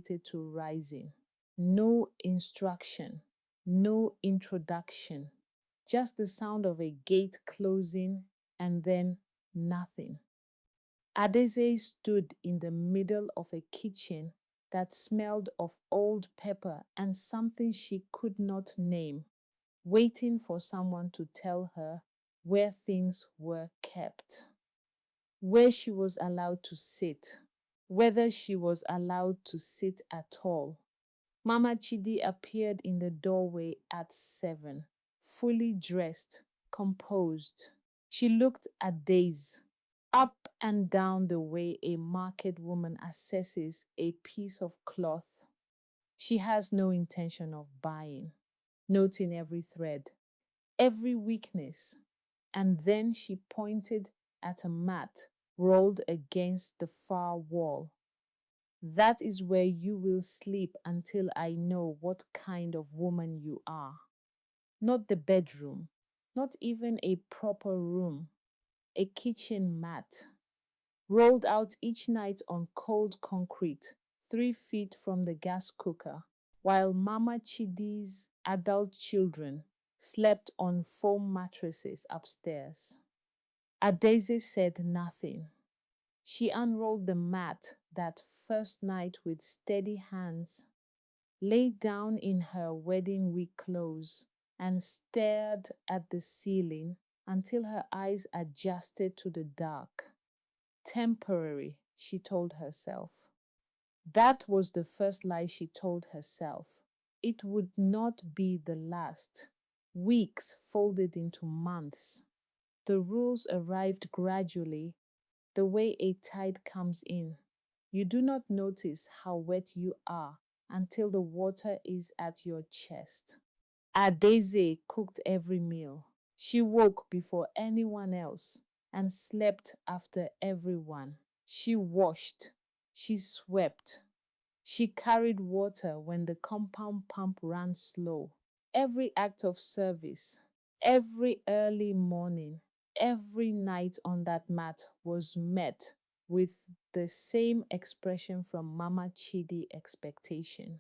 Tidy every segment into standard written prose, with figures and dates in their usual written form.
to rising. No instruction, no introduction, just the sound of a gate closing and then nothing. Adeze stood in the middle of a kitchen that smelled of old pepper and something she could not name, waiting for someone to tell her where things were kept, where she was allowed to sit, whether she was allowed to sit at all. Mama Chidi appeared in the doorway at 7, fully dressed, composed. She looked at Days, up and down the way a market woman assesses a piece of cloth she has no intention of buying, noting every thread, every weakness, and then she pointed at a mat rolled against the far wall. That is where you will sleep until I know what kind of woman you are. Not the bedroom, not even a proper room, a kitchen mat, rolled out each night on cold concrete, 3 feet from the gas cooker, while Mama Chidi's adult children slept on foam mattresses upstairs. Adaise said nothing. She unrolled the mat that first night with steady hands, lay down in her wedding week clothes, and stared at the ceiling until her eyes adjusted to the dark. Temporary, she told herself. That was the first lie she told herself. It would not be the last. Weeks folded into months. The rules arrived gradually, the way a tide comes in. You do not notice how wet you are until the water is at your chest. Adeze cooked every meal. She woke before anyone else and slept after everyone. She washed. She swept. She carried water when the compound pump ran slow. Every act of service, every early morning, every night on that mat was met with the same expression from Mama Chidi expectation,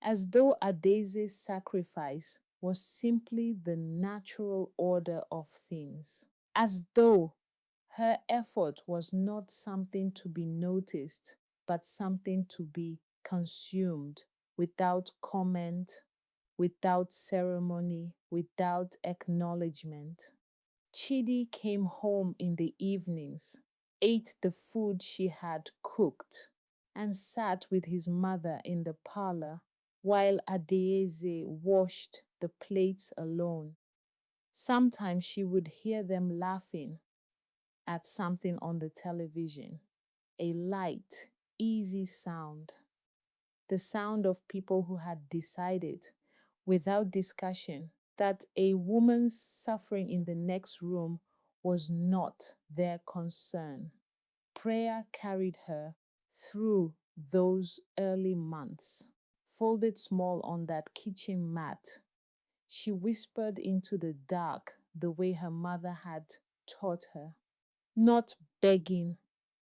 as though Adese's sacrifice was simply the natural order of things, as though her effort was not something to be noticed, but something to be consumed without comment, without ceremony, without acknowledgement. Chidi came home in the evenings, ate the food she had cooked, and sat with his mother in the parlor while Adeyeze washed the plates alone. Sometimes she would hear them laughing at something on the television, a light, easy sound, the sound of people who had decided, without discussion, that a woman's suffering in the next room was not their concern. Prayer carried her through those early months. Folded small on that kitchen mat, she whispered into the dark the way her mother had taught her. Not begging,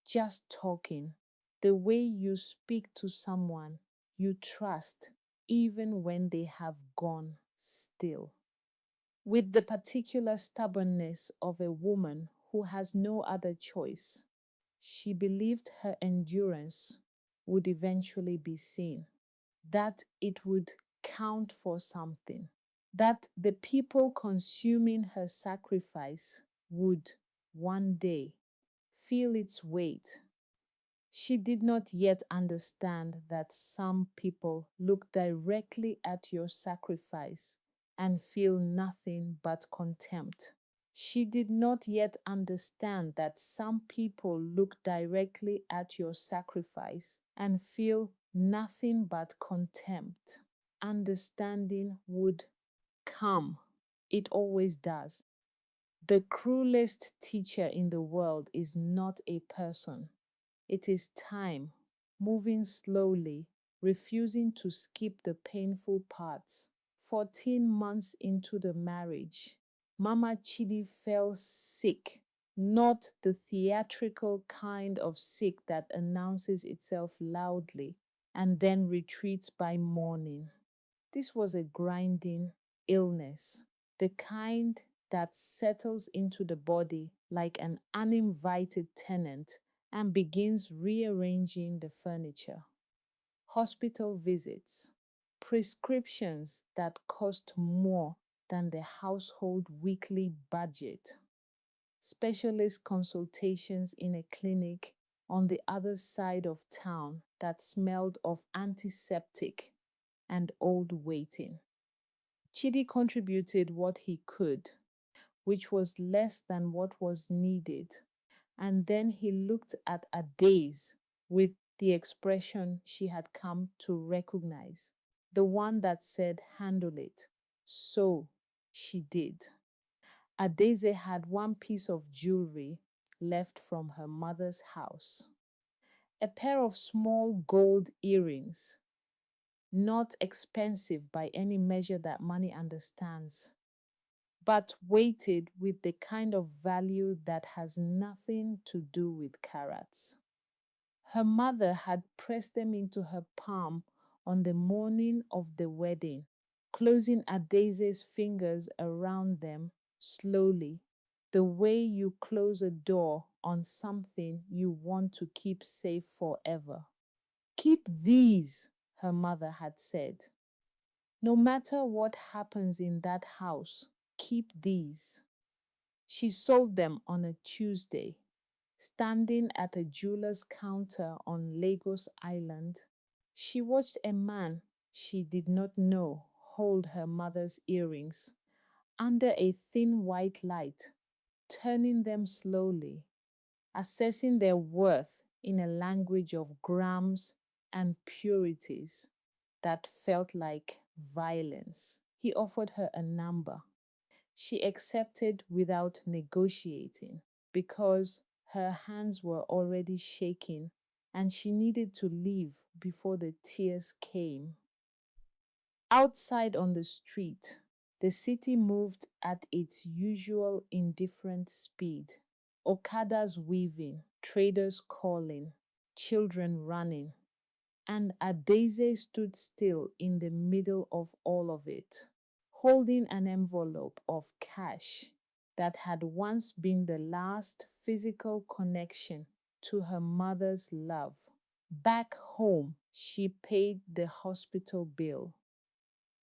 just talking. The way you speak to someone you trust even when they have gone still. With the particular stubbornness of a woman who has no other choice, she believed her endurance would eventually be seen, that it would count for something, that the people consuming her sacrifice would one day feel its weight. She did not yet understand that some people look directly at your sacrifice and feel nothing but contempt. She did not yet understand that some people look directly at your sacrifice and feel nothing but contempt. Understanding would come. It always does. The cruelest teacher in the world is not a person. It is time, moving slowly, refusing to skip the painful parts. 14 months into the marriage, Mama Chidi fell sick, not the theatrical kind of sick that announces itself loudly, and then retreats by morning. This was a grinding illness, the kind that settles into the body like an uninvited tenant and begins rearranging the furniture. Hospital visits, prescriptions that cost more than the household weekly budget, specialist consultations in a clinic on the other side of town that smelled of antiseptic and old waiting. Chidi contributed what he could, which was less than what was needed, and then he looked at Adaze with the expression she had come to recognize, the one that said, "Handle it." So she did. Adaze had one piece of jewelry left from her mother's house, a pair of small gold earrings, not expensive by any measure that money understands, but weighted with the kind of value that has nothing to do with carats. Her mother had pressed them into her palm on the morning of the wedding, closing Adaze's fingers around them slowly, the way you close a door on something you want to keep safe forever. "Keep these," her mother had said. "No matter what happens in that house, keep these." She sold them on a Tuesday, standing at a jeweler's counter on Lagos Island. She watched a man she did not know hold her mother's earrings under a thin white light, turning them slowly, assessing their worth in a language of grams and purities that felt like violence. He offered her a number. She accepted without negotiating because her hands were already shaking and she needed to leave before the tears came. Outside on the street, the city moved at its usual indifferent speed. Okadas weaving, traders calling, children running, and Adaeze stood still in the middle of all of it, holding an envelope of cash that had once been the last physical connection to her mother's love. Back home, she paid the hospital bill,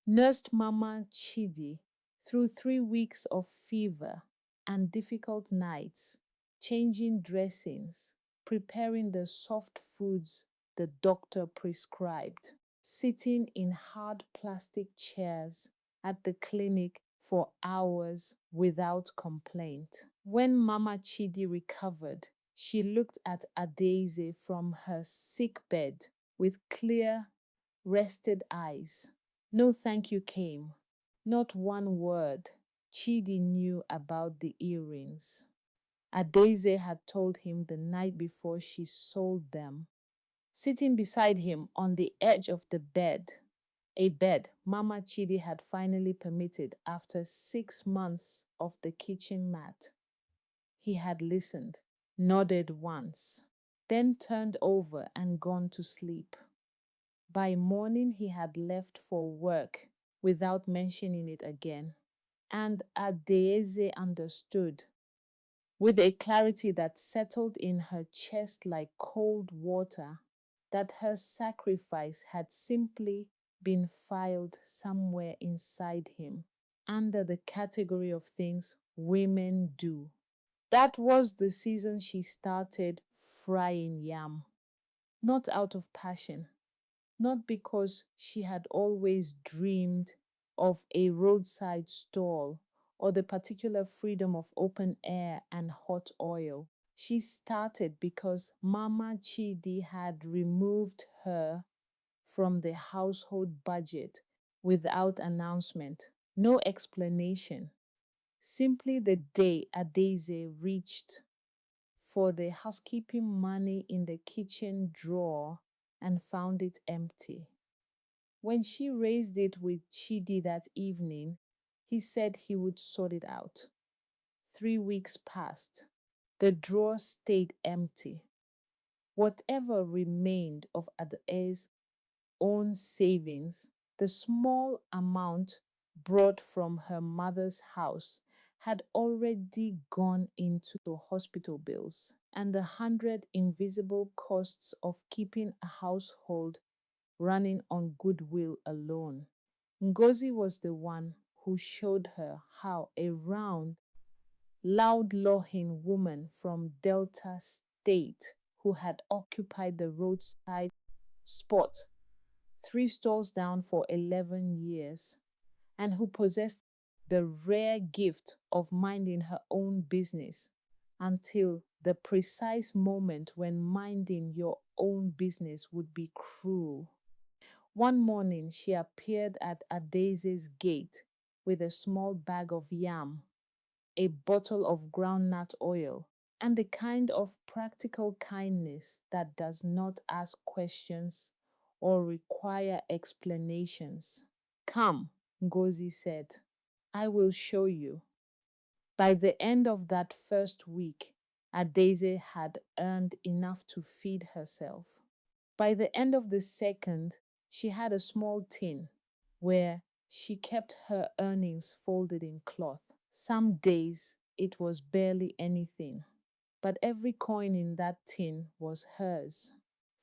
nursed Mama Chidi through 3 weeks of fever and difficult nights, changing dressings, preparing the soft foods the doctor prescribed, sitting in hard plastic chairs at the clinic for hours without complaint. When Mama Chidi recovered, she looked at Adaeze from her sick bed with clear, rested eyes. No thank you came, not one word. Chidi knew about the earrings. Adaeze had told him the night before she sold them. Sitting beside him on the edge of the bed, a bed Mama Chidi had finally permitted after 6 months of the kitchen mat. He had listened, nodded once, then turned over and gone to sleep. By morning, he had left for work without mentioning it again. And Adaeze understood, with a clarity that settled in her chest like cold water, that her sacrifice had simply been filed somewhere inside him under the category of things women do. That was the season she started frying yam, not out of passion, not because she had always dreamed of a roadside stall or the particular freedom of open air and hot oil. She started because Mama Chidi had removed her from the household budget without announcement, no explanation. Simply the day Adaeze reached for the housekeeping money in the kitchen drawer and found it empty. When she raised it with Chidi that evening, he said he would sort it out. 3 weeks passed. The drawer stayed empty. Whatever remained of Adae's own savings, the small amount brought from her mother's house had already gone into hospital bills and the 100 invisible costs of keeping a household running on goodwill alone. Ngozi was the one who showed her how a round, loud lawing woman from Delta State who had occupied the roadside spot 3 stalls down for 11 years and who possessed the rare gift of minding her own business until the precise moment when minding your own business would be cruel. One morning, she appeared at Adese's gate with a small bag of yam, a bottle of groundnut oil, and the kind of practical kindness that does not ask questions or require explanations. Come, Ngozi said, I will show you. By the end of that first week, Adeze had earned enough to feed herself. By the end of the second, she had a small tin where she kept her earnings folded in cloth. Some days it was barely anything, but every coin in that tin was hers,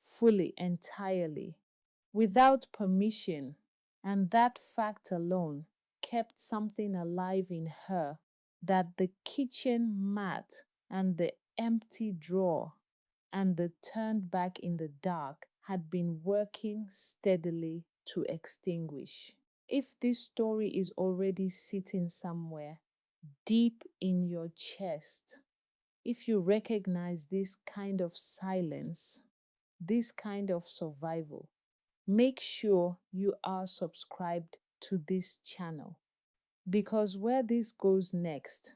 fully, entirely, without permission, and that fact alone kept something alive in her that the kitchen mat and the empty drawer and the turned back in the dark had been working steadily to extinguish. If this story is already sitting somewhere deep in your chest, if you recognize this kind of silence, this kind of survival, make sure you are subscribed to this channel because where this goes next,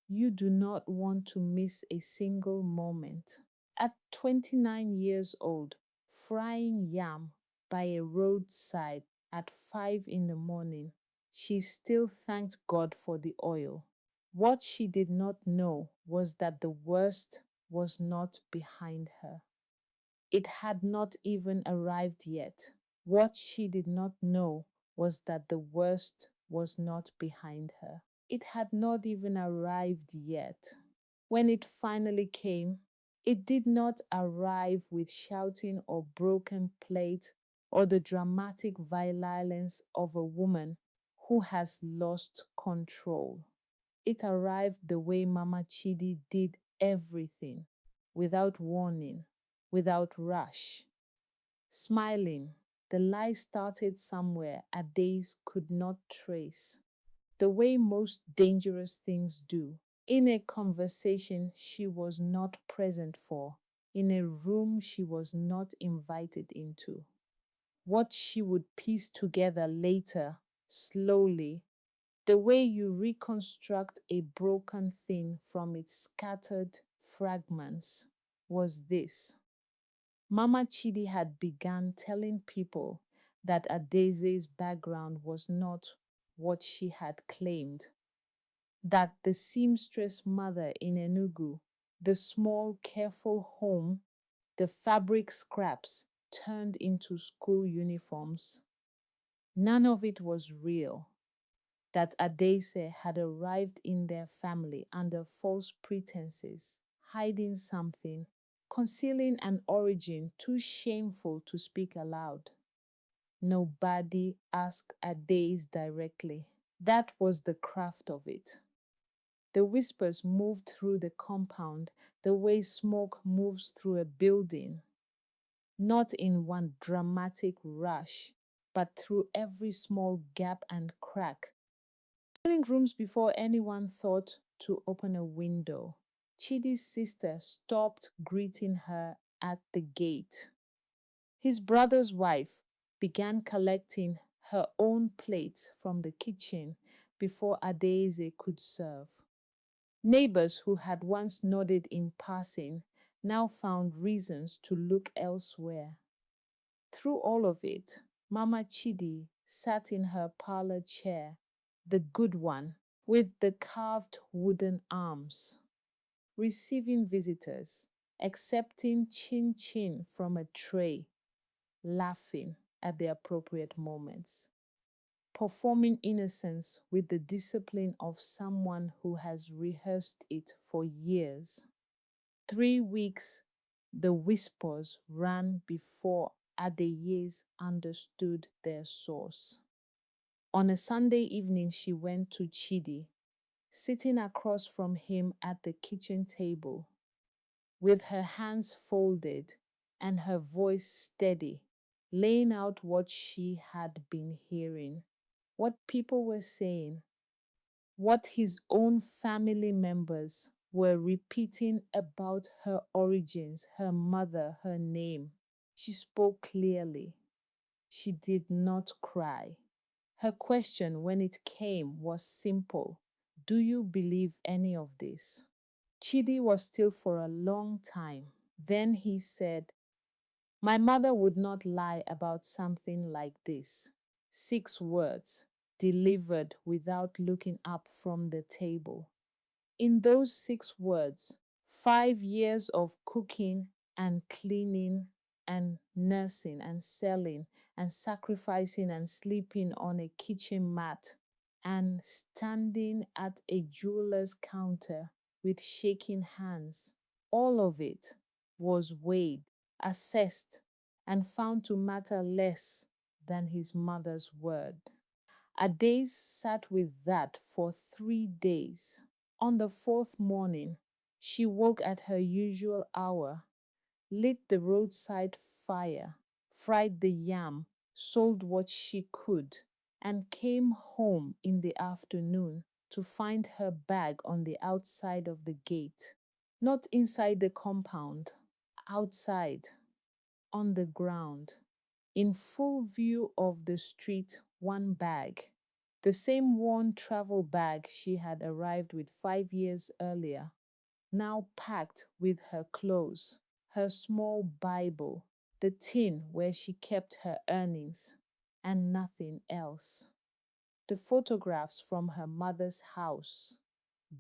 you do not want to miss a single moment. At 29 years old, frying yam by a roadside at 5 in the morning, she still thanked God for the oil. What she did not know was that the worst was not behind her. It had not even arrived yet. What she did not know was that the worst was not behind her. It had not even arrived yet. When it finally came, it did not arrive with shouting or broken plate or the dramatic violence of a woman who has lost control. It arrived the way Mama Chidi did everything, without warning, without rush. Smiling, the lie started somewhere a days could not trace, the way most dangerous things do, in a conversation she was not present for, in a room she was not invited into. What she would piece together later, slowly, the way you reconstruct a broken thing from its scattered fragments, was this. Mama Chidi had begun telling people that Adese's background was not what she had claimed, that the seamstress mother in Enugu, the small, careful home, the fabric scraps turned into school uniforms, none of it was real. That Adese had arrived in their family under false pretenses, hiding something, concealing an origin too shameful to speak aloud. Nobody asked Adese directly. That was the craft of it. The whispers moved through the compound the way smoke moves through a building, not in one dramatic rush, but through every small gap and crack, filling rooms before anyone thought to open a window. Chidi's sister stopped greeting her at the gate. His brother's wife began collecting her own plates from the kitchen before Adeze could serve. Neighbors who had once nodded in passing now found reasons to look elsewhere. Through all of it, Mama Chidi sat in her parlor chair, the good one, with the carved wooden arms, receiving visitors, accepting chin chin from a tray, laughing. at the appropriate moments, performing innocence with the discipline of someone who has rehearsed it for years. 3 weeks, the whispers ran before Adeyes understood their source. On a Sunday evening, she went to Chidi, sitting across from him at the kitchen table, with her hands folded and her voice steady, laying out what she had been hearing, what people were saying, what his own family members were repeating about her origins, her mother, her name. She spoke clearly. She did not cry. Her question, when it came, was simple. Do you believe any of this? Chidi was still for a long time. Then he said, my mother would not lie about something like this. 6 words, delivered without looking up from the table. In those 6 words, 5 years of cooking and cleaning and nursing and selling and sacrificing and sleeping on a kitchen mat and standing at a jeweler's counter with shaking hands. All of it was weighed, assessed, and found to matter less than his mother's word. Adaze sat with that for 3 days. On the fourth morning, she woke at her usual hour, lit the roadside fire, fried the yam, sold what she could, and came home in the afternoon to find her bag on the outside of the gate. Not inside the compound, outside, on the ground, in full view of the street, one bag, the same worn travel bag she had arrived with 5 years earlier, now packed with her clothes, her small Bible, the tin where she kept her earnings, and nothing else. The photographs from her mother's house,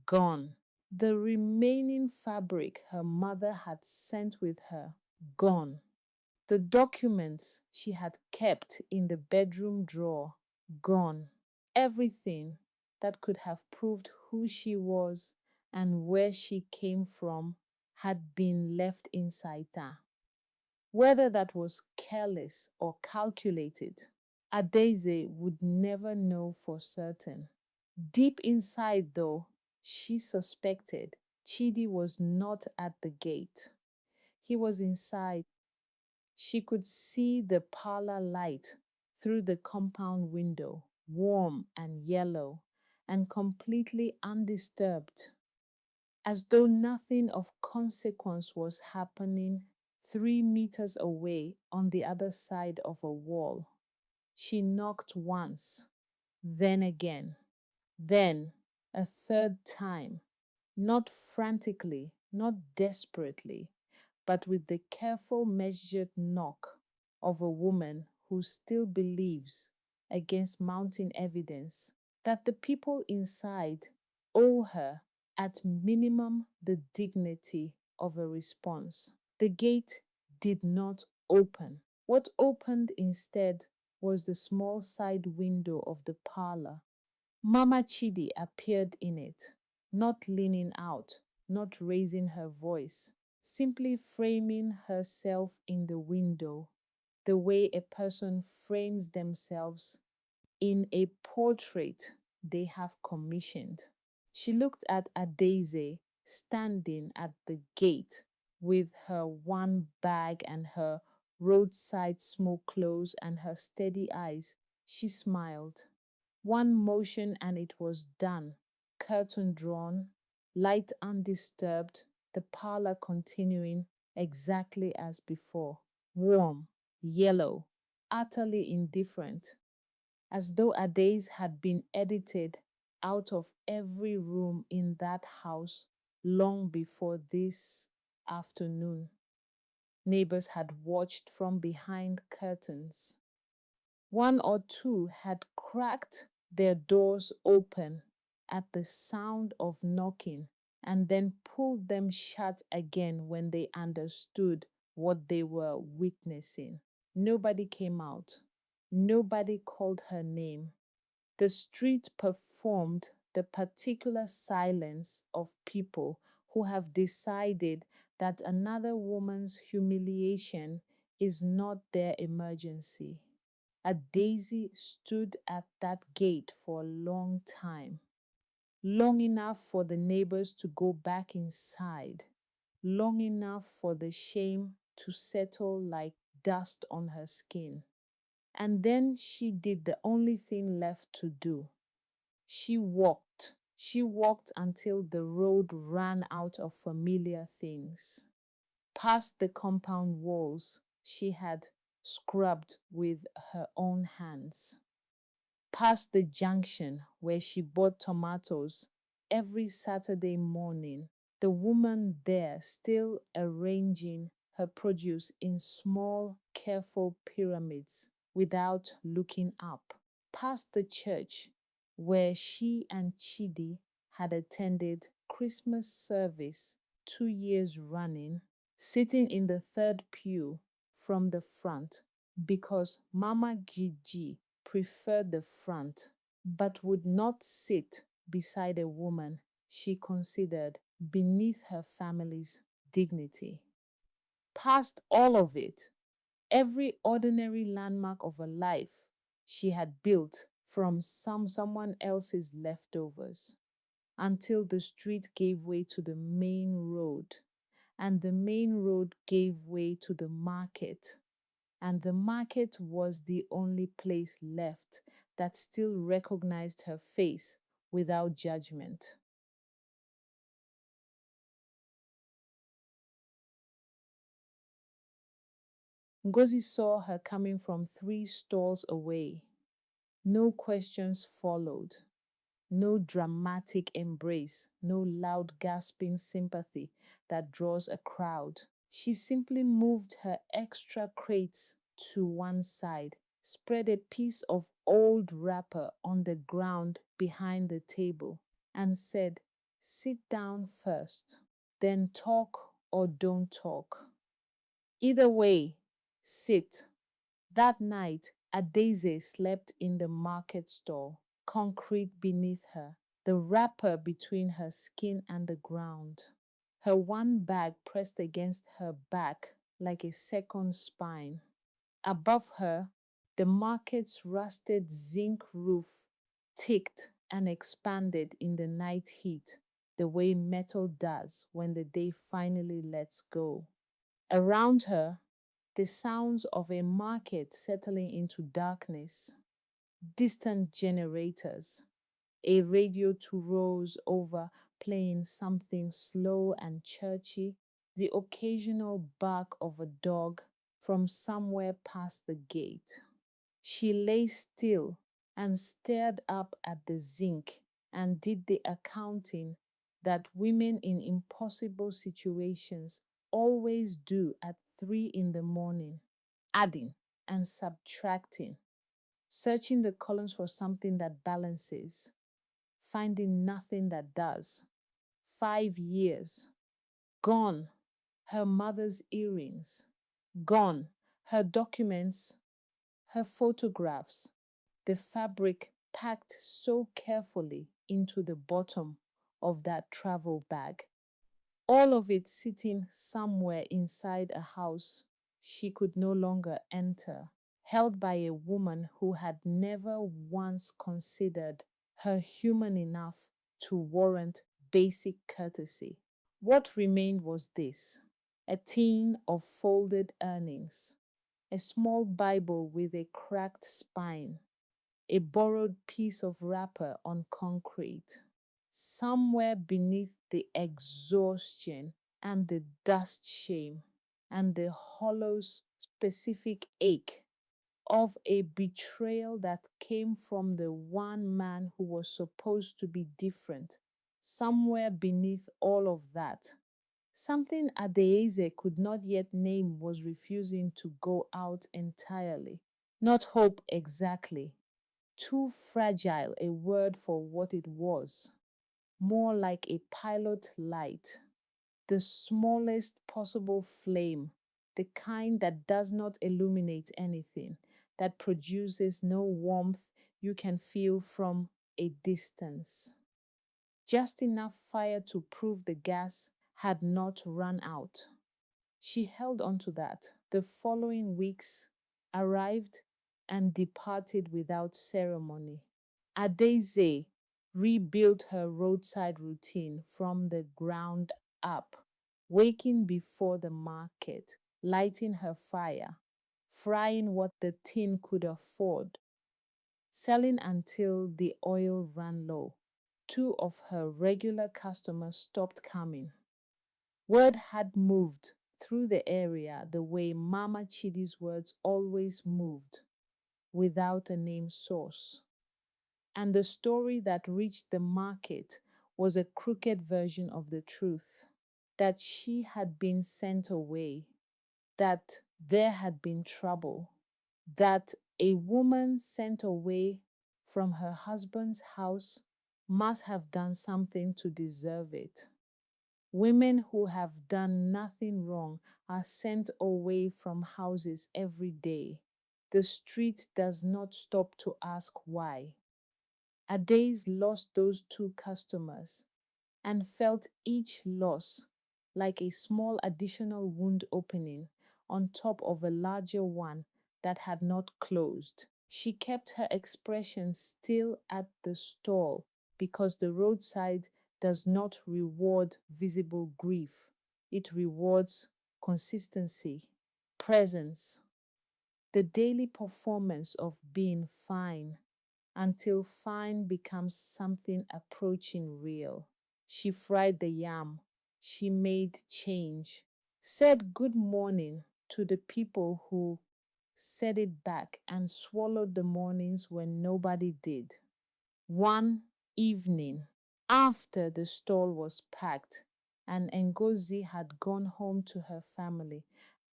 gone. The remaining fabric her mother had sent with her, gone. The documents she had kept in the bedroom drawer, gone. Everything that could have proved who she was and where she came from had been left inside her. Whether that was careless or calculated, Adaeze would never know for certain. Deep inside, though, she suspected Chidi was not at the gate. He was inside. She could see the parlor light through the compound window, warm and yellow, and completely undisturbed, as though nothing of consequence was happening 3 meters away on the other side of a wall. She knocked once, then again, then a third time, not frantically, not desperately, but with the careful, measured knock of a woman who still believes, against mounting evidence, that the people inside owe her, at minimum, the dignity of a response. The gate did not open. What opened instead was the small side window of the parlor. Mama Chidi appeared in it, not leaning out, not raising her voice, simply framing herself in the window, the way a person frames themselves in a portrait they have commissioned. She looked at Adaeze standing at the gate with her one bag and her roadside smoke clothes and her steady eyes. She smiled. One motion and it was done. Curtain drawn, light undisturbed, the parlor continuing exactly as before. Warm, yellow, utterly indifferent, as though a days had been edited out of every room in that house long before this afternoon. Neighbors had watched from behind curtains. One or two had cracked their doors open at the sound of knocking and then pulled them shut again when they understood what they were witnessing. Nobody came out. Nobody called her name. The street performed the particular silence of people who have decided that another woman's humiliation is not their emergency. A daisy stood at that gate for a long time, long enough for the neighbors to go back inside, long enough for the shame to settle like dust on her skin. And then she did the only thing left to do. She walked. She walked until the road ran out of familiar things. Past the compound walls she had scrubbed with her own hands. Past the junction where she bought tomatoes every Saturday morning, the woman there still arranging her produce in small, careful pyramids without looking up. Past the church where she and Chidi had attended Christmas service 2 years running, sitting in the third pew from the front because Mama Gigi preferred the front but would not sit beside a woman she considered beneath her family's dignity. Past all of it, every ordinary landmark of a life she had built from someone else's leftovers until the street gave way to the main road, and the main road gave way to the market, and the market was the only place left that still recognized her face without judgment. Ngozi saw her coming from 3 stalls away. No questions followed. No dramatic embrace, no loud gasping sympathy that draws a crowd. She simply moved her extra crates to one side, spread a piece of old wrapper on the ground behind the table, and said, "Sit down first, then talk or don't talk. Either way, sit." That night, Adaeze slept in the market stall, concrete beneath her, the wrapper between her skin and the ground. Her one bag pressed against her back like a second spine. Above her, the market's rusted zinc roof ticked and expanded in the night heat, the way metal does when the day finally lets go. Around her, the sounds of a market settling into darkness, distant generators, a radio to rose over playing something slow and churchy, the occasional bark of a dog from somewhere past the gate. She lay still and stared up at the zinc and did the accounting that women in impossible situations always do at 3 in the morning, adding and subtracting, searching the columns for something that balances, finding nothing that does. 5 years. Gone. Her mother's earrings. Gone. Her documents, her photographs, the fabric packed so carefully into the bottom of that travel bag. All of it sitting somewhere inside a house she could no longer enter, held by a woman who had never once considered her human enough to warrant basic courtesy. What remained was this: a tin of folded earnings, a small Bible with a cracked spine, a borrowed piece of wrapper on concrete. Somewhere beneath the exhaustion and the dust shame and the hollow specific ache of a betrayal that came from the one man who was supposed to be different, somewhere beneath all of that, something Adaeze could not yet name was refusing to go out entirely. Not hope exactly. Too fragile a word for what it was. More like a pilot light. The smallest possible flame. The kind that does not illuminate anything. that produces no warmth you can feel from a distance. Just enough fire to prove the gas had not run out. She held on to that. The following weeks arrived and departed without ceremony. Adeze rebuilt her roadside routine from the ground up, waking before the market, lighting her fire, frying what the tin could afford, selling until the oil ran low. Two of her regular customers stopped coming. Word had moved through the area the way Mama Chidi's words always moved, without a name source. And the story that reached the market was a crooked version of the truth, that she had been sent away, that there had been trouble, that a woman sent away from her husband's house must have done something to deserve it. Women who have done nothing wrong are sent away from houses every day. The street does not stop to ask why. Adaze lost those two customers and felt each loss like a small additional wound opening on top of a larger one that had not closed. She kept her expression still at the stall because the roadside does not reward visible grief. It rewards consistency, presence, the daily performance of being fine until fine becomes something approaching real. She fried the yam. She made change. Said good morning to the people who said it back and swallowed the mornings when nobody did. One evening, after the stall was packed and Ngozi had gone home to her family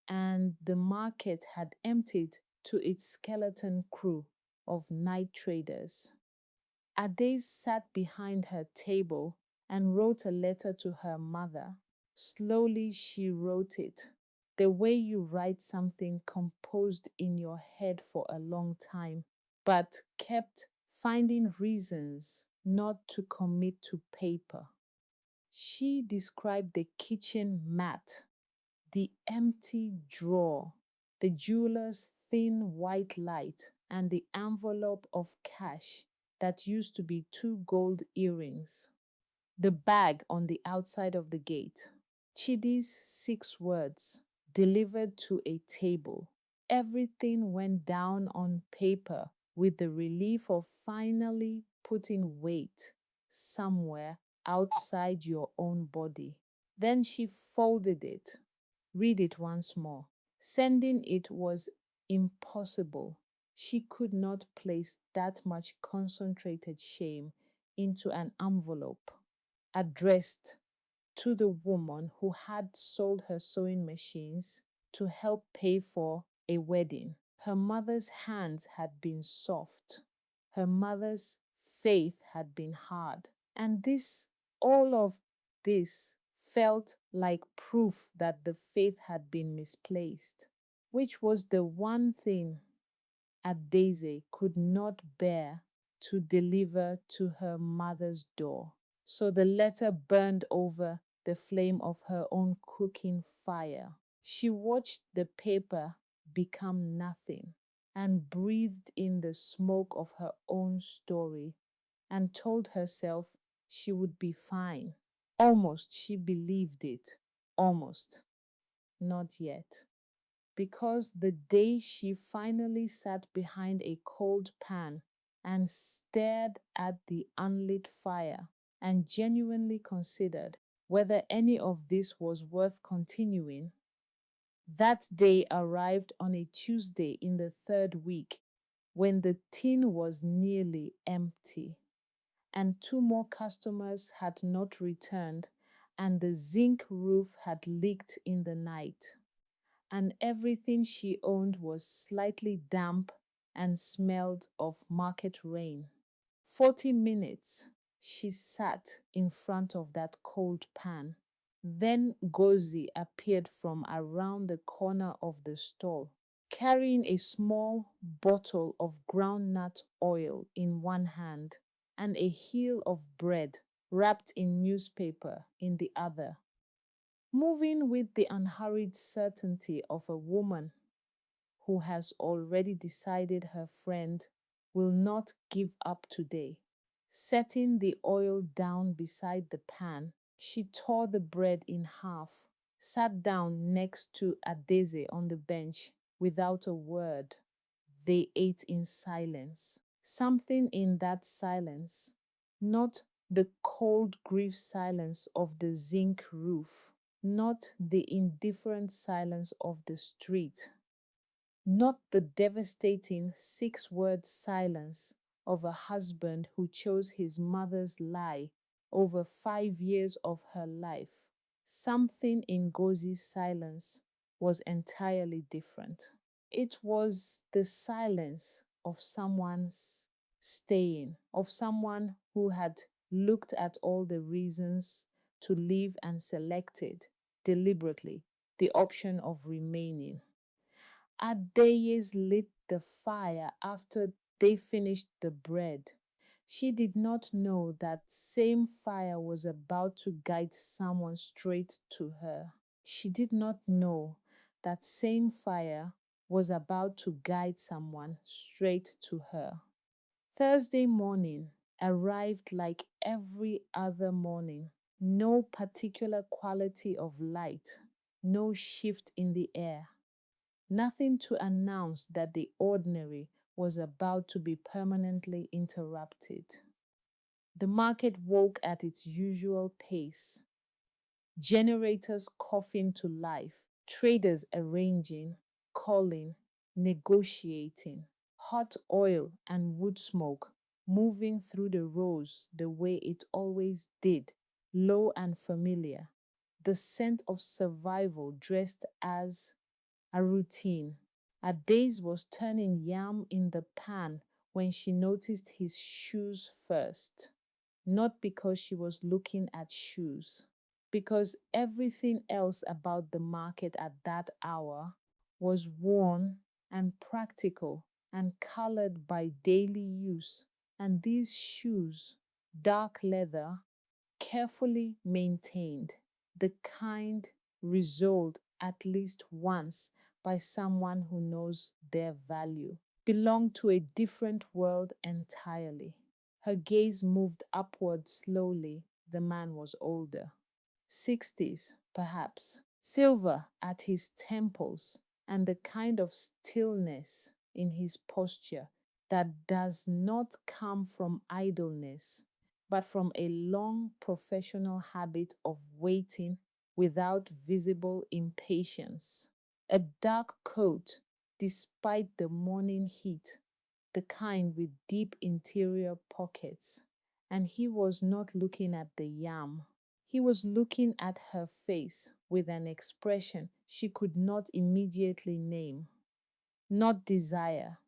and the market had emptied to its skeleton crew of night traders, Ade sat behind her table and wrote a letter to her mother. Slowly she wrote it, the way you write something composed in your head for a long time, but kept finding reasons not to commit to paper. She described the kitchen mat, the empty drawer, the jeweler's thin white light, and the envelope of cash that used to be two gold earrings. The bag on the outside of the gate. Chidi's 6 words delivered to a table. Everything went down on paper with the relief of finally putting weight somewhere outside your own body. Then she folded it. Read it once more. Sending it was impossible. She could not place that much concentrated shame into an envelope addressed to the woman who had sold her sewing machines to help pay for a wedding. Her mother's hands had been soft. Her mother's faith had been hard. And all of this felt like proof that the faith had been misplaced, which was the one thing Adaeze could not bear to deliver to her mother's door. So the letter burned over the flame of her own cooking fire. She watched the paper become nothing and breathed in the smoke of her own story and told herself she would be fine. Almost she believed it. Almost. Not yet. Because the day she finally sat behind a cold pan and stared at the unlit fire and genuinely considered whether any of this was worth continuing, that day arrived on a Tuesday in the 3rd week when the tin was nearly empty and 2 more customers had not returned and the zinc roof had leaked in the night and everything she owned was slightly damp and smelled of market rain. 40 minutes she sat in front of that cold pan. Then Gozi appeared from around the corner of the stall. carrying a small bottle of groundnut oil in one hand and a heel of bread wrapped in newspaper in the other, moving with the unhurried certainty of a woman who has already decided her friend will not give up today. Setting the oil down beside the pan, she tore the bread in half, sat down next to Adeze on the bench without a word. They ate in silence. Something in that silence, not the cold grief silence of the zinc roof, not the indifferent silence of the street, not the devastating 6 word silence of a husband who chose his mother's lie over 5 years of her life. Something in Gozi's silence was entirely different. It was the silence of someone's staying, of someone who had looked at all the reasons to leave and selected deliberately the option of remaining. Adeyes lit the fire after they finished the bread. She did not know that same fire was about to guide someone straight to her. She did not know that same fire was about to guide someone straight to her. Thursday morning arrived like every other morning. No particular quality of light, no shift in the air. Nothing to announce that the ordinary was about to be permanently interrupted. The market woke at its usual pace. Generators coughing to life, traders arranging, calling, negotiating, hot oil and wood smoke moving through the rows the way it always did, low and familiar. The scent of survival dressed as a routine. Adaze was turning yam in the pan when she noticed his shoes first. Not because she was looking at shoes, because everything else about the market at that hour was worn and practical and colored by daily use. And these shoes, dark leather, carefully maintained, the kind resoled at least once by someone who knows their value, belonged to a different world entirely. Her gaze moved upward slowly. The man was older, 60s perhaps, silver at his temples, and the kind of stillness in his posture that does not come from idleness, but from a long professional habit of waiting without visible impatience. A dark coat, despite the morning heat, the kind with deep interior pockets. And he was not looking at the yam. He was looking at her face with an expression she could not immediately name. Not desire,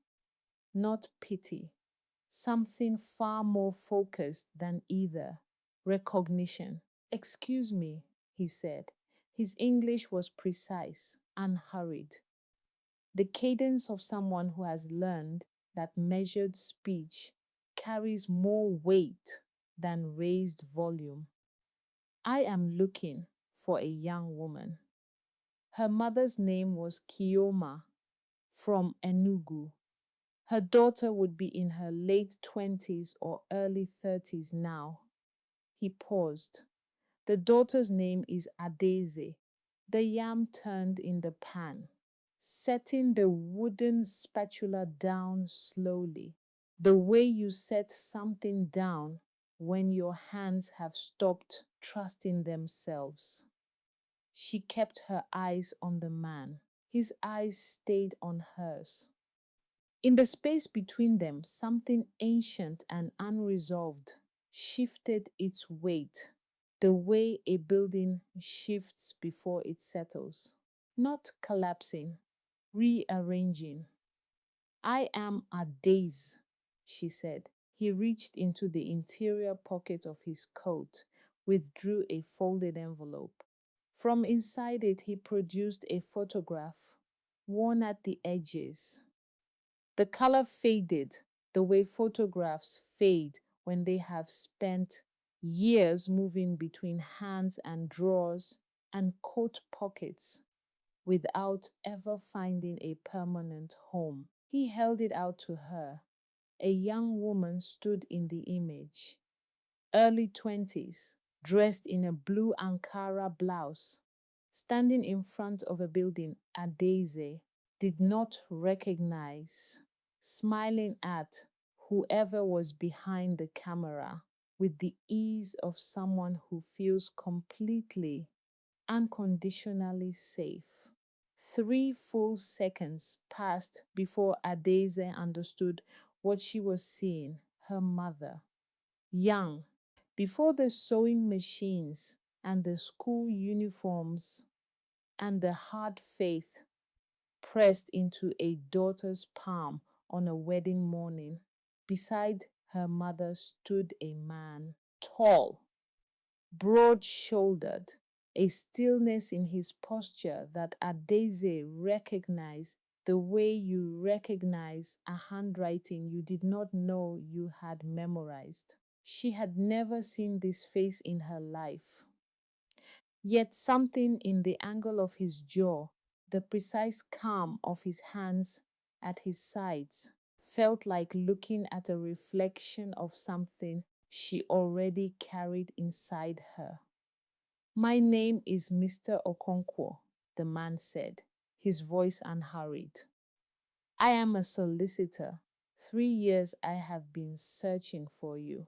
not pity, something far more focused than either, recognition. "Excuse me," he said. His English was precise, unhurried. The cadence of someone who has learned that measured speech carries more weight than raised volume. "I am looking for a young woman." Her mother's name was Kioma from Enugu. Her daughter would be in her late 20s or early 30s now. He paused. "The daughter's name is Adeze." The yam turned in the pan, setting the wooden spatula down slowly, the way you set something down when your hands have stopped trusting themselves. She kept her eyes on the man. His eyes stayed on hers. In the space between them, something ancient and unresolved shifted its weight, the way a building shifts before it settles, not collapsing, rearranging. "I am a daze," she said. He reached into the interior pocket of his coat, withdrew a folded envelope. From inside it, he produced a photograph. worn at the edges. The color faded the way photographs fade when they have spent years moving between hands and drawers and coat pockets without ever finding a permanent home. He held it out to her. A young woman stood in the image, early 20s, dressed in a blue Ankara blouse, standing in front of a building Adeze did not recognize, smiling at whoever was behind the camera with the ease of someone who feels completely, unconditionally safe. 3 full seconds passed before Adeze understood what she was seeing. Her mother, young, before the sewing machines and the school uniforms and the hard faith pressed into a daughter's palm on a wedding morning. Beside her mother stood a man, tall, broad shouldered, a stillness in his posture that Adeze recognized the way you recognize a handwriting you did not know you had memorized. She had never seen this face in her life. Yet something in the angle of his jaw, the precise calm of his hands at his sides, felt like looking at a reflection of something she already carried inside her. My name is Mr. Okonkwo, the man said, his voice unhurried. I am a solicitor. 3 years I have been searching for you.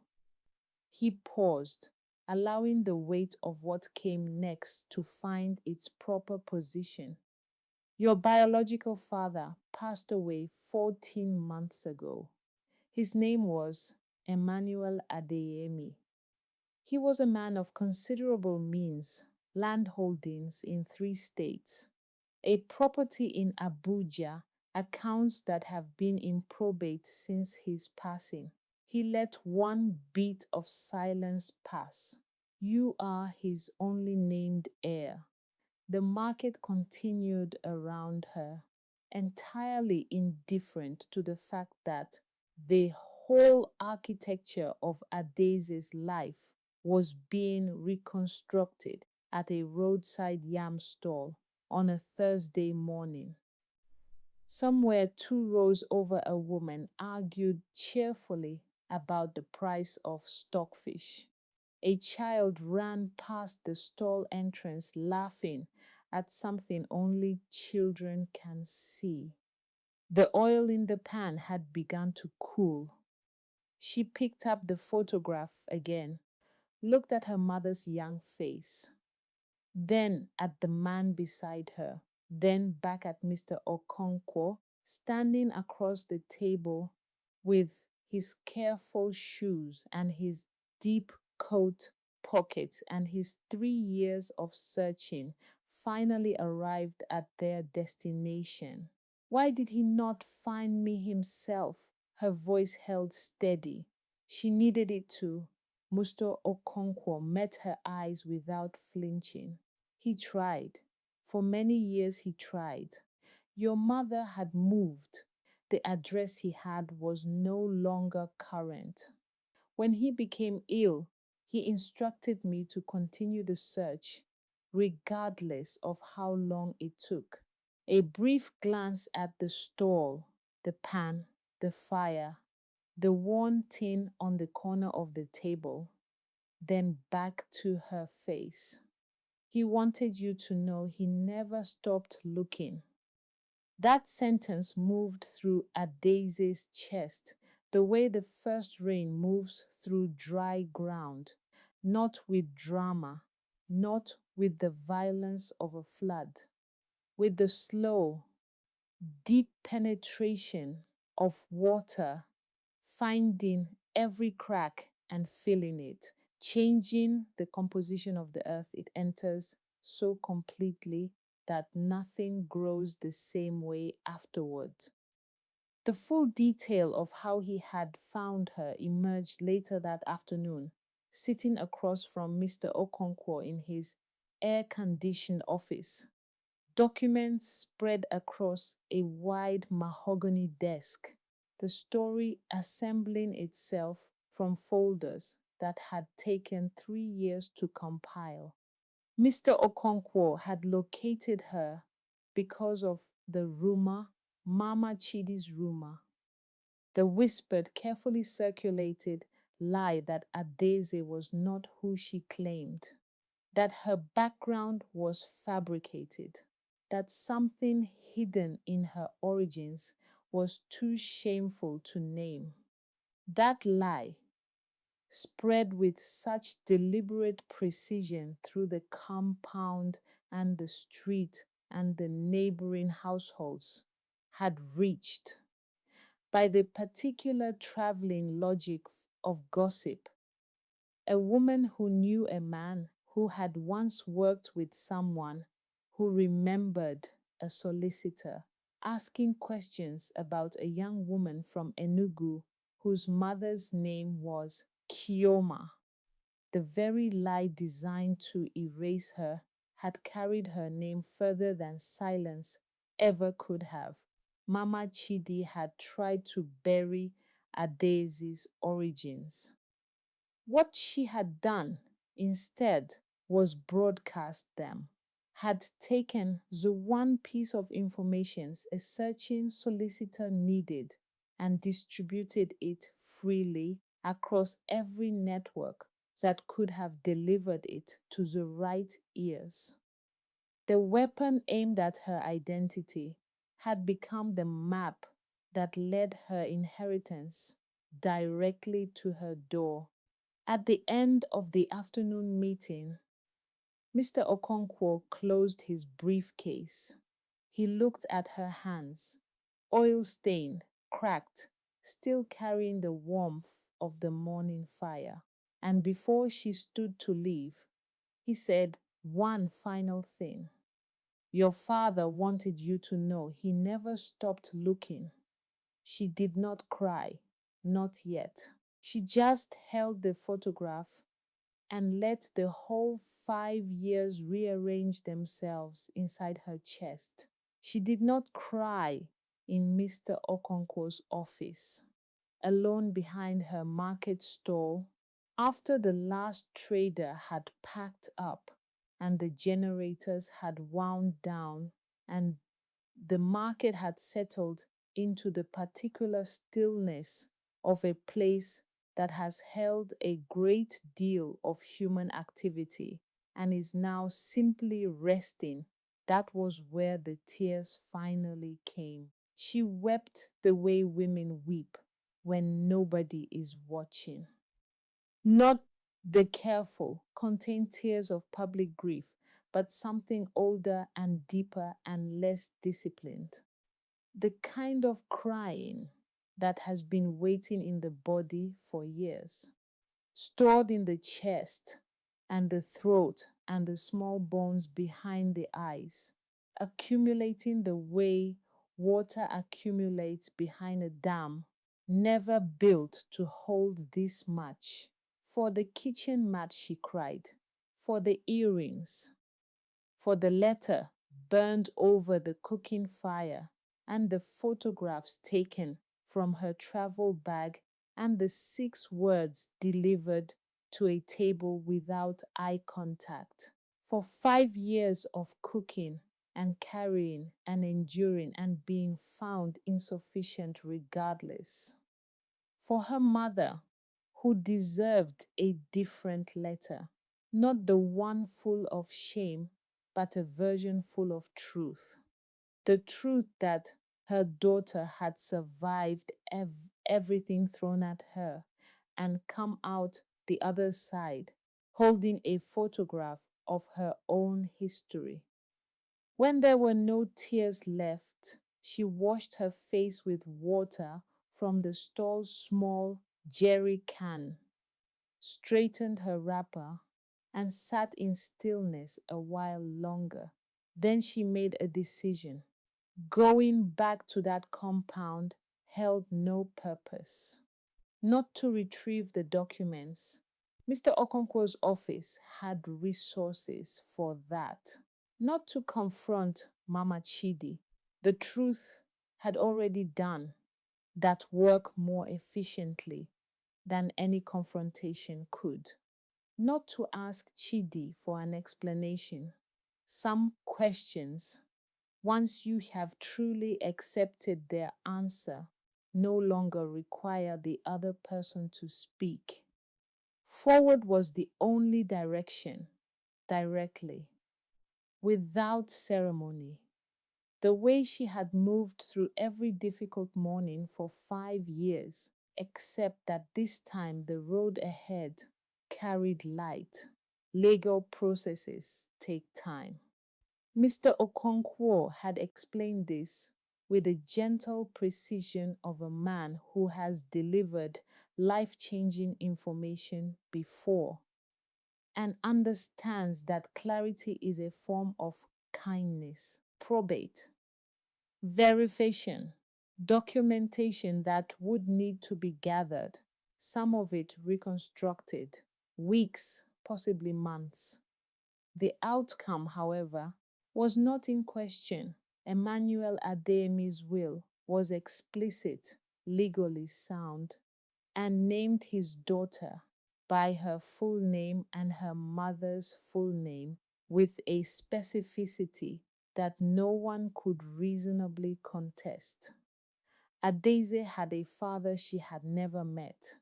He paused, allowing the weight of what came next to find its proper position. Your biological father passed away 14 months ago. His name was Emmanuel Adeyemi. He was a man of considerable means, land holdings in 3 states, a property in Abuja, accounts that have been in probate since his passing. He let one beat of silence pass. You are his only named heir. The market continued around her, entirely indifferent to the fact that the whole architecture of Adese's life was being reconstructed at a roadside yam stall on a Thursday morning. Somewhere 2 rows over a woman argued cheerfully about the price of stockfish. A child ran past the stall entrance laughing at something only children can see. The oil in the pan had begun to cool. She picked up the photograph again, looked at her mother's young face, then at the man beside her, then back at Mr. Okonkwo, standing across the table with his careful shoes and his deep coat pockets, and his 3 years of searching finally arrived at their destination. Why did he not find me himself? Her voice held steady. She needed it to. Mr. Okonkwo met her eyes without flinching. He tried. For many years he tried. Your mother had moved. The address he had was no longer current. When he became ill, he instructed me to continue the search, regardless of how long it took. A brief glance at the stall, the pan, the fire, the worn tin on the corner of the table, then back to her face. He wanted you to know he never stopped looking. That sentence moved through Adese's chest the way the first rain moves through dry ground, not with drama, not with the violence of a flood, with the slow, deep penetration of water, finding every crack and filling it, changing the composition of the earth it enters so completely that nothing grows the same way afterwards. The full detail of how he had found her emerged later that afternoon, sitting across from Mr. Okonkwo in his air-conditioned office. Documents spread across a wide mahogany desk, the story assembling itself from folders that had taken 3 years to compile. Mr. Okonkwo had located her because of the rumor, Mama Chidi's rumor, the whispered, carefully circulated lie that Adeze was not who she claimed, that her background was fabricated, that something hidden in her origins was too shameful to name. That lie, spread with such deliberate precision through the compound and the street and the neighboring households, had reached, by the particular traveling logic of gossip, a woman who knew a man who had once worked with someone who remembered a solicitor asking questions about a young woman from Enugu whose mother's name was Kioma. The very lie designed to erase her had carried her name further than silence ever could have. Mama Chidi had tried to bury Adezi's origins. What she had done instead was broadcast them, had taken the one piece of information a searching solicitor needed and distributed it freely across every network that could have delivered it to the right ears. The weapon aimed at her identity had become the map that led her inheritance directly to her door. At the end of the afternoon meeting, Mr. Okonkwo closed his briefcase. He looked at her hands, oil-stained, cracked, still carrying the warmth of the morning fire. And before she stood to leave, he said one final thing. Your father wanted you to know he never stopped looking. She did not cry, not yet. She just held the photograph and let the whole 5 years rearrange themselves inside her chest. She did not cry in Mr. Okonkwo's office, alone behind her market stall, after the last trader had packed up and the generators had wound down and the market had settled into the particular stillness of a place that has held a great deal of human activity and is now simply resting. That was where the tears finally came. She wept the way women weep when nobody is watching. Not the careful, contained tears of public grief, but something older and deeper and less disciplined. The kind of crying that has been waiting in the body for years, stored in the chest and the throat and the small bones behind the eyes, accumulating the way water accumulates behind a dam, never built to hold this much. For the kitchen mat, she cried, for the earrings, for the letter burned over the cooking fire, and the photographs taken from her travel bag, and the 6 words delivered to a table without eye contact. For 5 years of cooking and carrying and enduring and being found insufficient regardless. For her mother, who deserved a different letter, not the one full of shame, but a version full of truth. The truth that her daughter had survived everything thrown at her and come out the other side, holding a photograph of her own history. When there were no tears left, she washed her face with water from the stall's small jerry can, straightened her wrapper, and sat in stillness a while longer. Then she made a decision. Going back to that compound held no purpose. Not to retrieve the documents. Mr. Okonkwo's office had resources for that. Not to confront Mama Chidi, the truth had already done that work more efficiently than any confrontation could. Not to ask Chidi for an explanation. Some questions, once you have truly accepted their answer, no longer require the other person to speak. Forward was the only direction, directly, without ceremony. The way she had moved through every difficult morning for 5 years, except that this time the road ahead carried light. Legal processes take time. Mr. Okonkwo had explained this with the gentle precision of a man who has delivered life-changing information before and understands that clarity is a form of kindness. Probate, verification, documentation that would need to be gathered, some of it reconstructed, weeks, possibly months. The outcome, however, was not in question. Emmanuel Adeyemi's will was explicit, legally sound, and named his daughter by her full name and her mother's full name with a specificity that no one could reasonably contest. Adeze had a father she had never met.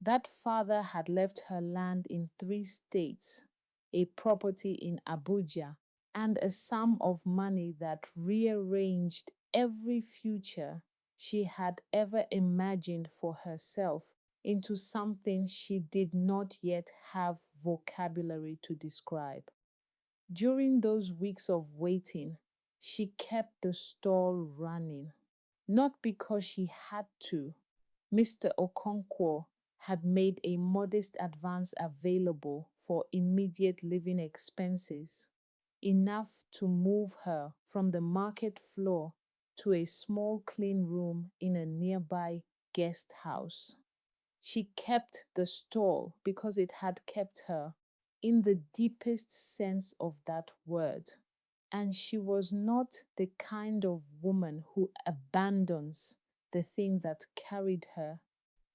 That father had left her land in 3 states, a property in Abuja, and a sum of money that rearranged every future she had ever imagined for herself into something she did not yet have vocabulary to describe. During those weeks of waiting, she kept the stall running, not because she had to. Mr. Okonkwo had made a modest advance available for immediate living expenses, enough to move her from the market floor to a small clean room in a nearby guest house. She kept the stall because it had kept her in the deepest sense of that word. And she was not the kind of woman who abandons the thing that carried her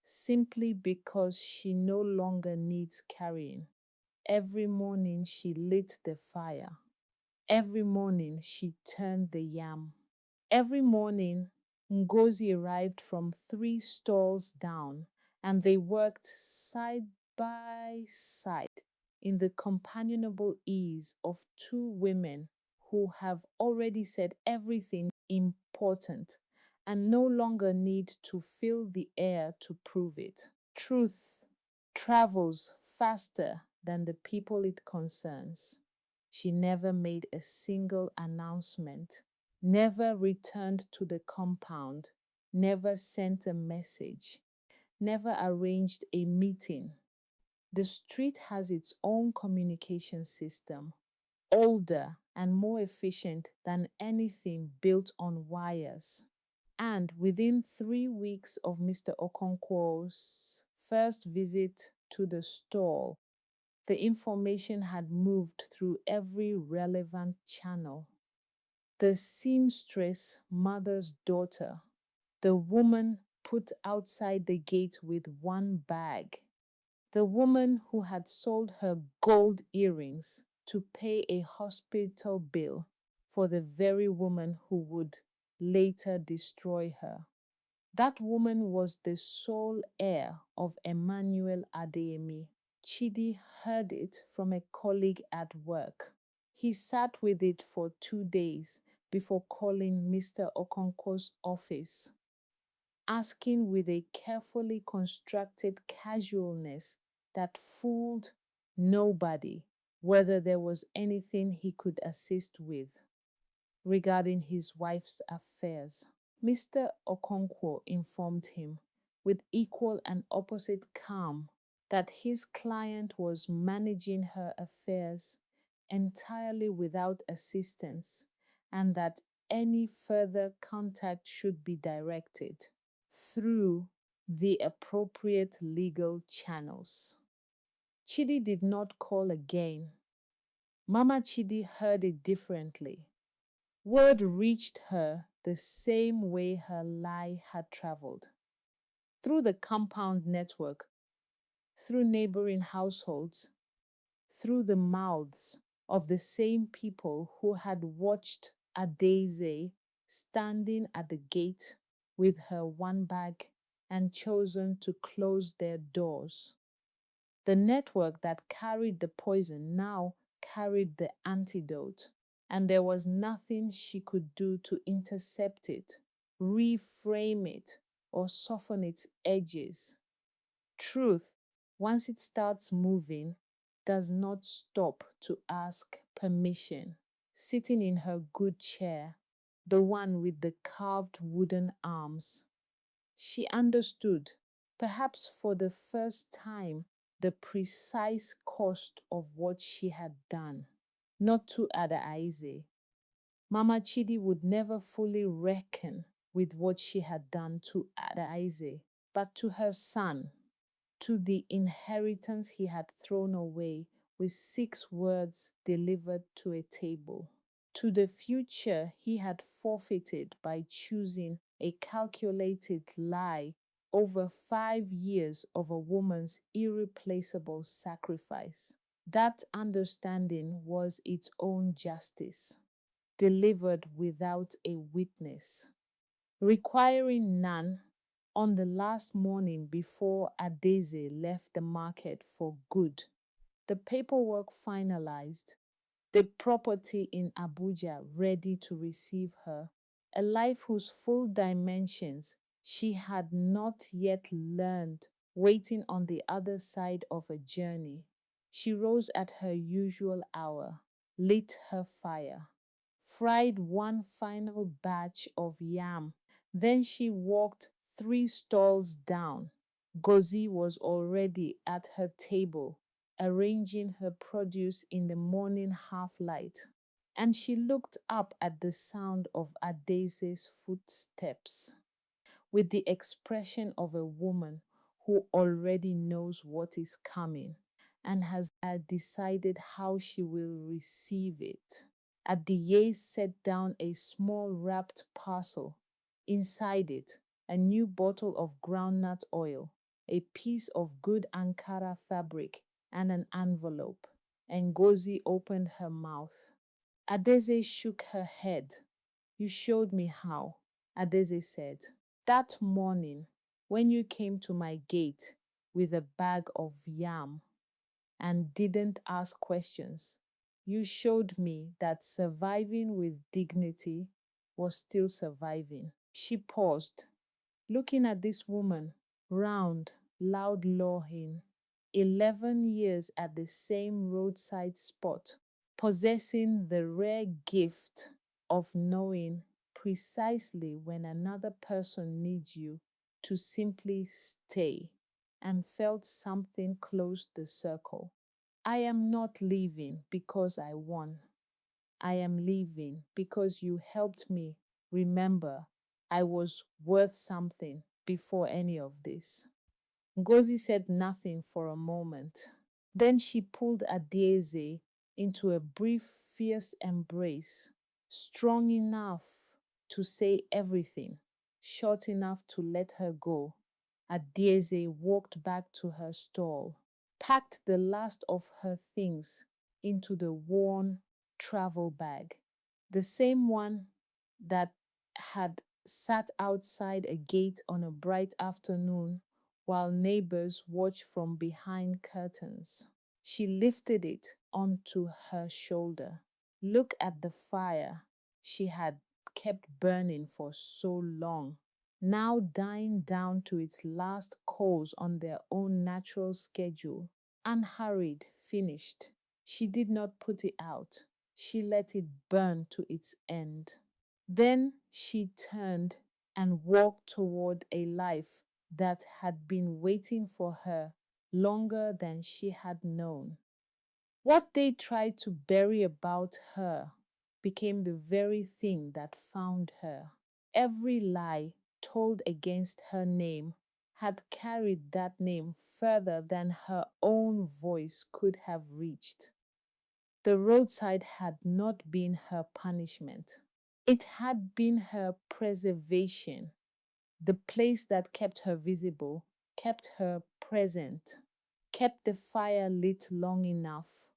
simply because she no longer needs carrying. Every morning she lit the fire. Every morning she turned the yam. Every morning Ngozi arrived from 3 stalls down, and they worked side by side in the companionable ease of two women who have already said everything important and no longer need to fill the air to prove it. Truth travels faster than the people it concerns. She never made a single announcement, never returned to the compound, never sent a message, never arranged a meeting. The street has its own communication system, older and more efficient than anything built on wires. And within 3 weeks of Mr. Okonkwo's first visit to the stall, the information had moved through every relevant channel. The seamstress mother's daughter, the woman put outside the gate with one bag, the woman who had sold her gold earrings to pay a hospital bill for the very woman who would later destroy her. That woman was the sole heir of Emmanuel Adeyemi. Chidi heard it from a colleague at work. He sat with it for 2 days before calling Mr. Okonkwo's office, asking with a carefully constructed casualness that fooled nobody whether there was anything he could assist with regarding his wife's affairs. Mr. Okonkwo informed him with equal and opposite calm that his client was managing her affairs entirely without assistance and that any further contact should be directed through the appropriate legal channels. Chidi did not call again. Mama Chidi heard it differently. Word reached her the same way her lie had traveled through the compound network, through neighboring households, through the mouths of the same people who had watched Adeze standing at the gate with her one bag and chosen to close their doors. The network that carried the poison now carried the antidote, and there was nothing she could do to intercept it, reframe it, or soften its edges. Truth, once it starts moving, does not stop to ask permission. Sitting in her good chair, the one with the carved wooden arms, she understood, perhaps for the first time, the precise cost of what she had done. Not to Adaize. Mama Chidi would never fully reckon with what she had done to Adaize, but to her son, to the inheritance he had thrown away with 6 words delivered to a table, to the future he had forfeited by choosing a calculated lie over 5 years of a woman's irreplaceable sacrifice. That understanding was its own justice, delivered without a witness, requiring none. On the last morning before Adeze left the market for good, the paperwork finalized, the property in Abuja ready to receive her, a life whose full dimensions she had not yet learned, waiting on the other side of a journey. She rose at her usual hour, lit her fire, fried one final batch of yam. Then she walked 3 stalls down. Gozi was already at her table, arranging her produce in the morning half light, and she looked up at the sound of Adese's footsteps with the expression of a woman who already knows what is coming and has decided how she will receive it. Adiye set down a small wrapped parcel. Inside it, a new bottle of groundnut oil, a piece of good Ankara fabric, and an envelope. Ngozi opened her mouth. Adeze shook her head. You showed me how, Adeze said. That morning, when you came to my gate with a bag of yam and didn't ask questions, you showed me that surviving with dignity was still surviving. She paused, looking at this woman, round, loud lawing, 11 years at the same roadside spot, possessing the rare gift of knowing precisely when another person needs you to simply stay, and felt something close the circle. I am not leaving because I won. I am leaving because you helped me remember I was worth something before any of this. Ngozi said nothing for a moment. Then she pulled Adieze into a brief, fierce embrace, strong enough to say everything, short enough to let her go. Adieze walked back to her stall, packed the last of her things into the worn travel bag, the same one that had sat outside a gate on a bright afternoon while neighbors watched from behind curtains. She lifted it onto her shoulder. Look at the fire she had kept burning for so long, now dying down to its last coals on their own natural schedule. Unhurried, finished. She did not put it out. She let it burn to its end. Then she turned and walked toward a life that had been waiting for her longer than she had known. What they tried to bury about her became the very thing that found her. Every lie told against her name had carried that name further than her own voice could have reached. The roadside had not been her punishment. It had been her preservation, the place that kept her visible, kept her present, kept the fire lit long enough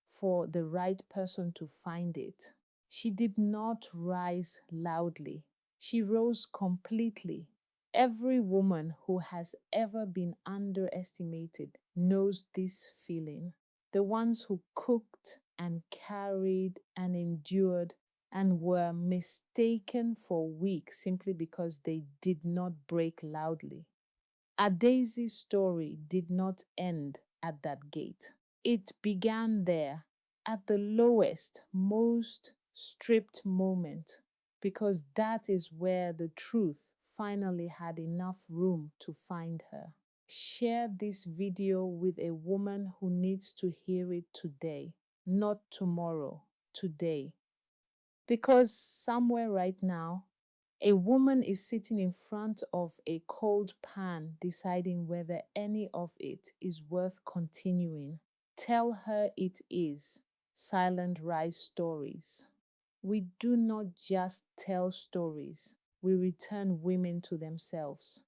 for the right person to find it. She did not rise loudly. She rose completely. Every woman who has ever been underestimated knows this feeling. The ones who cooked and carried and endured and were mistaken for weak simply because they did not break loudly. A Daisy's story did not end at that gate. It began there, at the lowest, most stripped moment, because that is where the truth finally had enough room to find her. Share this video with a woman who needs to hear it today, not tomorrow, today. Because somewhere right now, a woman is sitting in front of a cold pan deciding whether any of it is worth continuing. Tell her it is. Silent Rise Stories. We do not just tell stories, we return women to themselves.